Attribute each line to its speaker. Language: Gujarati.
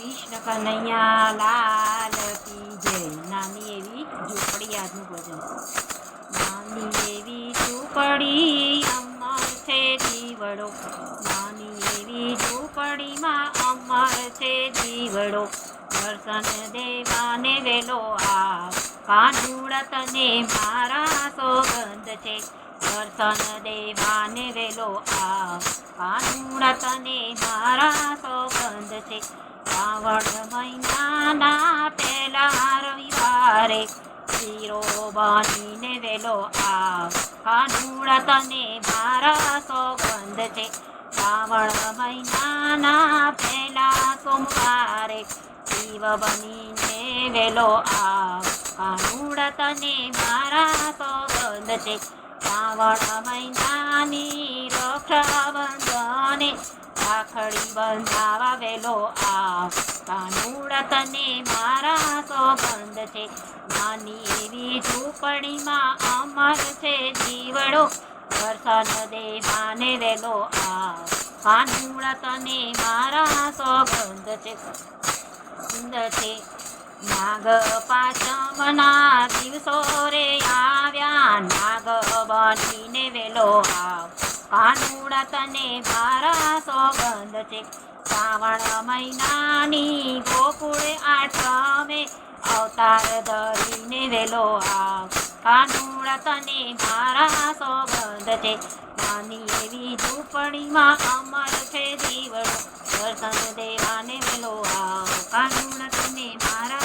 Speaker 1: કૃષ્ણ કનૈયા લાલ કી જય. નાની એવી ઝૂંપડી આજનું ભજન. નાની એવી ઝૂંપડી અમર છે જીવડો, નાની એવી ઝૂંપડીમાં અમર છે જીવડો. દર્શન દેવાને વેલો આવ, કાનુડા તને મારા સોગંદ છે. દર્શન દેવાને વેલો આવ, કાનુડા તને મારા સોગંદ છે. શ્રાવણ મહિનાના પહેલા રવિવારે શીરો બનીને વેલો આવ, કાનુડા તને મારા સોગંદ છે. શ્રાવણ મહિનાના પહેલા સોમવારે શિવ બનીને વેલો આવ, કાનુડા તને મારા સોગંદ છે. શ્રાવણ મહિનાની રક્ષાબંધને રાખડી બંધાવા વેલો આવ, કાનુડા તને મારા સોગંદ છે. નાની એવી ઝૂંપડીમાં અમર છે જીવડો, દર્શન દેવાને વેલો આવ, કાનુડા તને મારા સોગંદ છે. સુંદર છે નાગ પાંચમના દિવસો રે આવ્યા, નાગ બનીને વેલો આવ, કાનુડા તને મારા સોગંદ છે. શ્રાવણ મહિનાની ગોકુળ આઠમે અવતાર ધરીને વેલો આવ, કાનુડા તને મારા સોગંદ છે. નાની એવી ઝૂંપડીમાં અમર છે જીવડો, દર્શન દેવાને વેલો આવ, કાનુડા તને મારા